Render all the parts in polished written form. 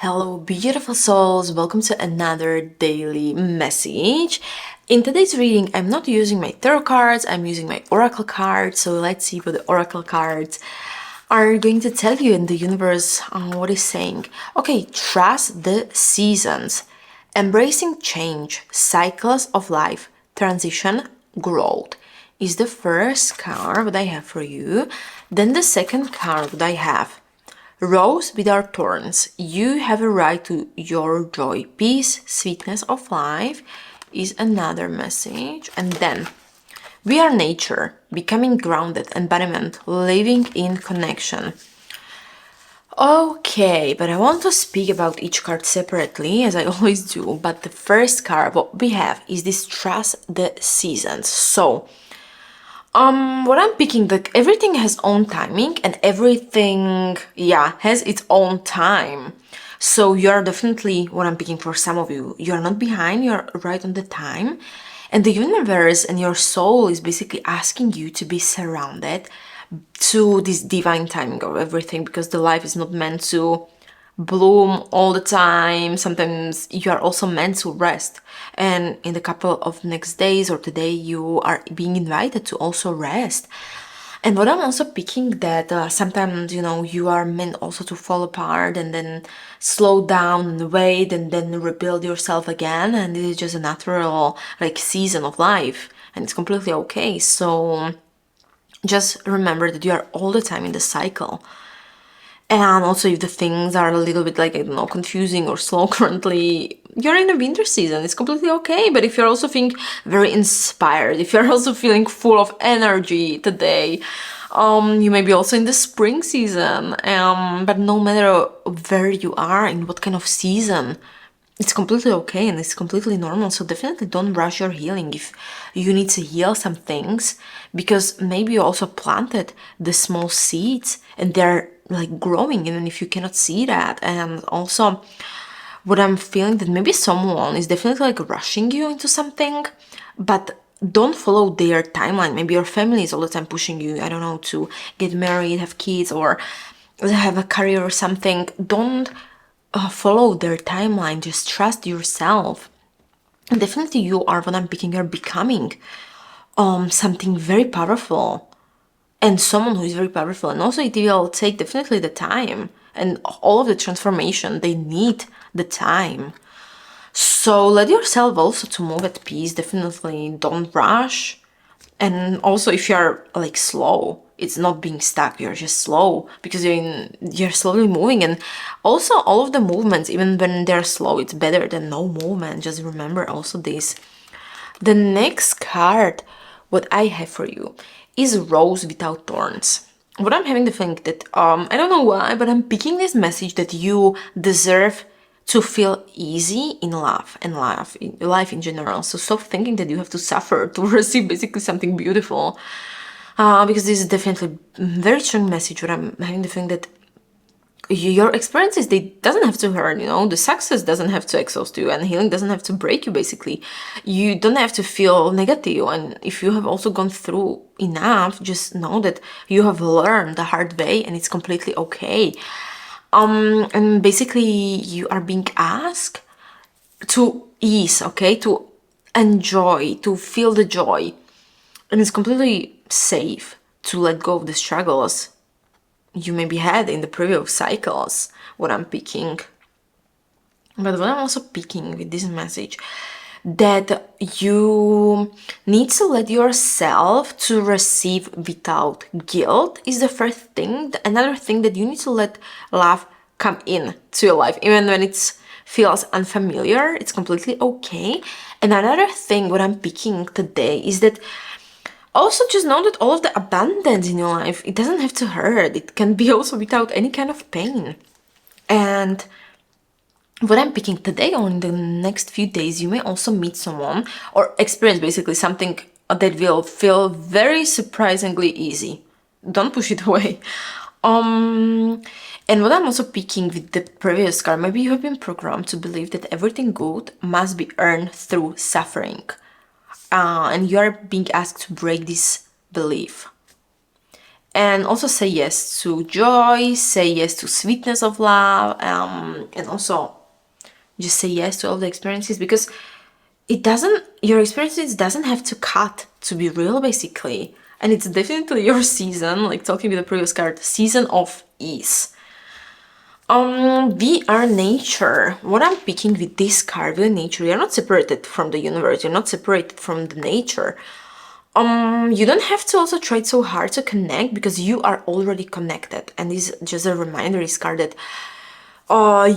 Hello, beautiful souls. Welcome to another daily message. In today's reading, I'm not using my tarot cards, I'm using my oracle cards. So let's see what the oracle cards are going to tell you in the universe. What is saying? Okay, trust the seasons, embracing change, cycles of life, transition, growth is the first card that I have for you. Then the second card that I have, Rose without thorns. You have a right to your joy, peace, sweetness of life is another message. And then we are nature, becoming grounded, embodiment, living in connection. Okay, but I want to speak about each card separately, as I always do. But the first card, what we have is this trust the seasons. So what I'm picking, like everything has own timing and everything, has its own time. So you're definitely, what I'm picking for some of you, you're not behind, you're right on the time. And the universe and your soul is basically asking you to be surrounded to this divine timing of everything, because the life is not meant to bloom all the time. Sometimes you are also meant to rest, and in the couple of next days or today you are being invited to also rest. And what I'm also picking, that sometimes you are meant also to fall apart and then slow down and wait and then rebuild yourself again, and it is just a natural season of life, and it's completely okay. So just remember that you are all the time in the cycle. And also, if the things are a little bit confusing or slow currently, you're in a winter season, it's completely okay. But if you're also feeling very inspired, if you're also feeling full of energy today, you may be also in the spring season. But no matter where you are, in what kind of season, it's completely okay and it's completely normal. So definitely don't rush your healing if you need to heal some things, because maybe you also planted the small seeds and they're growing, even if you cannot see that. And also, what I'm feeling, that maybe someone is definitely rushing you into something, but don't follow their timeline. Maybe your family is all the time pushing you, I don't know, to get married, have kids, or have a career or something. Don't follow their timeline. Just trust yourself. And definitely you are, what I'm picking, you're becoming something very powerful, and someone who is very powerful. And also it will take definitely the time, and all of the transformation, they need the time. So let yourself also to move at peace. Definitely don't rush. And also, if you're slow, it's not being stuck, you're just slow because you're slowly moving. And also, all of the movements, even when they're slow, it's better than no movement. Just remember also this. The next card, what I have for you, is Rose without thorns. What I'm having the feeling that I don't know why, but I'm picking this message that you deserve to feel easy in love and life in general. So stop thinking that you have to suffer to receive basically something beautiful, because this is definitely a very strong message. But I'm having the feeling that your experiences, they doesn't have to hurt, the success doesn't have to exhaust you, and healing doesn't have to break you. Basically, you don't have to feel negative. And if you have also gone through enough, just know that you have learned the hard way, and it's completely okay. And basically you are being asked to ease, okay, to enjoy, to feel the joy, and it's completely safe to let go of the struggles you maybe had in the previous cycles, what I'm picking. But what I'm also picking with this message, that you need to let yourself to receive without guilt is the first thing. Another thing, that you need to let love come in to your life, even when it feels unfamiliar. It's completely okay. And another thing, what I'm picking today, is that also just know that all of the abundance in your life, it doesn't have to hurt. It can be also without any kind of pain. And what I'm picking today, or in the next few days, you may also meet someone or experience basically something that will feel very surprisingly easy. Don't push it away. And what I'm also picking with the previous card, maybe you have been programmed to believe that everything good must be earned through suffering. And you are being asked to break this belief. And also say yes to joy, say yes to sweetness of love, and also just say yes to all the experiences, because your experiences doesn't have to cut to be real, basically. And it's definitely your season, like talking with the previous card, season of ease. We are nature. What I'm picking with this card, we are nature. You're not separated from the universe. You're not separated from the nature. You don't have to also try so hard to connect, because you are already connected. And this is just a reminder, this card, that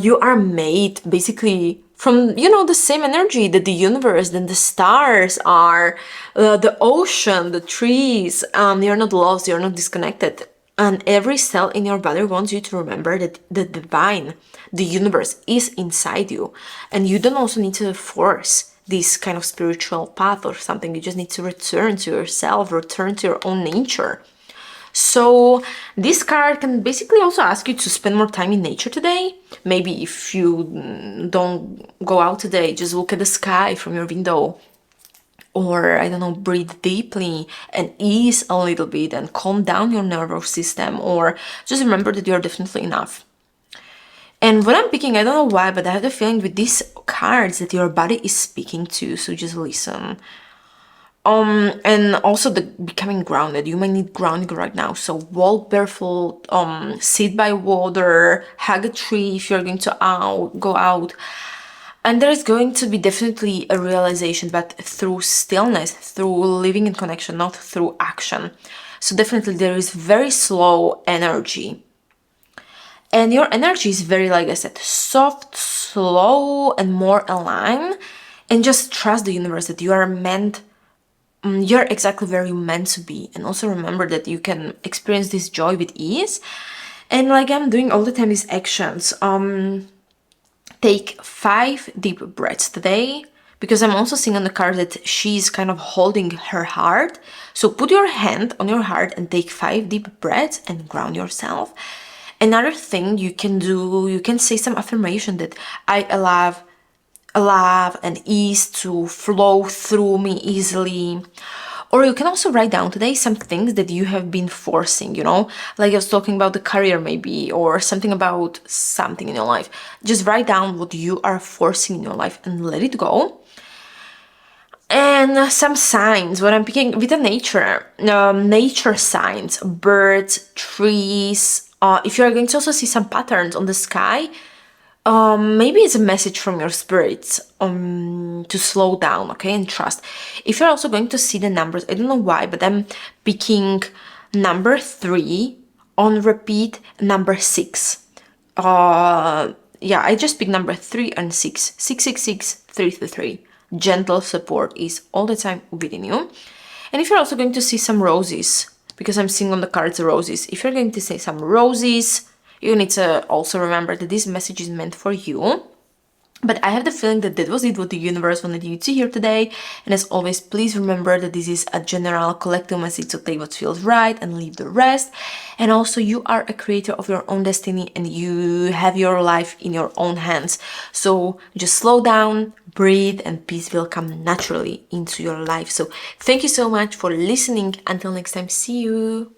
you are made basically from, the same energy that the universe, then the stars are, the ocean, the trees. You're not lost, you're not disconnected. And every cell in your body wants you to remember that the divine, the universe, is inside you. And you don't also need to force this kind of spiritual path or something. You just need to return to yourself, return to your own nature. So this card can basically also ask you to spend more time in nature today. Maybe if you don't go out today, just look at the sky from your window. Or, I don't know, breathe deeply and ease a little bit and calm down your nervous system. Or just remember that you're definitely enough. And what I'm picking, I don't know why, but I have the feeling with these cards that your body is speaking to. So just listen. And also the becoming grounded. You might need grounding right now. So walk barefoot, sit by water, hug a tree if you're going to go out. And there is going to be definitely a realization, but through stillness, through living in connection, not through action. So definitely there is very slow energy. And your energy is very, like I said, soft, slow, and more aligned. And just trust the universe that you are meant, you're exactly where you're meant to be. And also remember that you can experience this joy with ease. And like I'm doing all the time, these actions. Take 5 deep breaths today, because I'm also seeing on the card that she's kind of holding her heart. So put your hand on your heart and take 5 deep breaths and ground yourself. Another thing you can do, you can say some affirmation that I allow and ease to flow through me easily. Or you can also write down today some things that you have been forcing, like I was talking about the career maybe, or something about something in your life. Just write down what you are forcing in your life and let it go. And some signs, what I'm picking with the nature signs, birds, trees. If you're going to also see some patterns on the sky, maybe it's a message from your spirits to slow down, okay, and trust. If you're also going to see the numbers, I don't know why, but I'm picking number 3 on repeat, number 6. I just picked number 3 and 6. 666 333. Gentle support is all the time within you. And if you're also going to see some roses, because I'm seeing on the cards roses, if you're going to say some roses, you need to also remember that this message is meant for you. But I have the feeling that that was it, what the universe wanted you to hear today. And as always, please remember that this is a general collective message, so take what feels right and leave the rest. And also, you are a creator of your own destiny and you have your life in your own hands. So just slow down, breathe, and peace will come naturally into your life. So thank you so much for listening. Until next time, see you.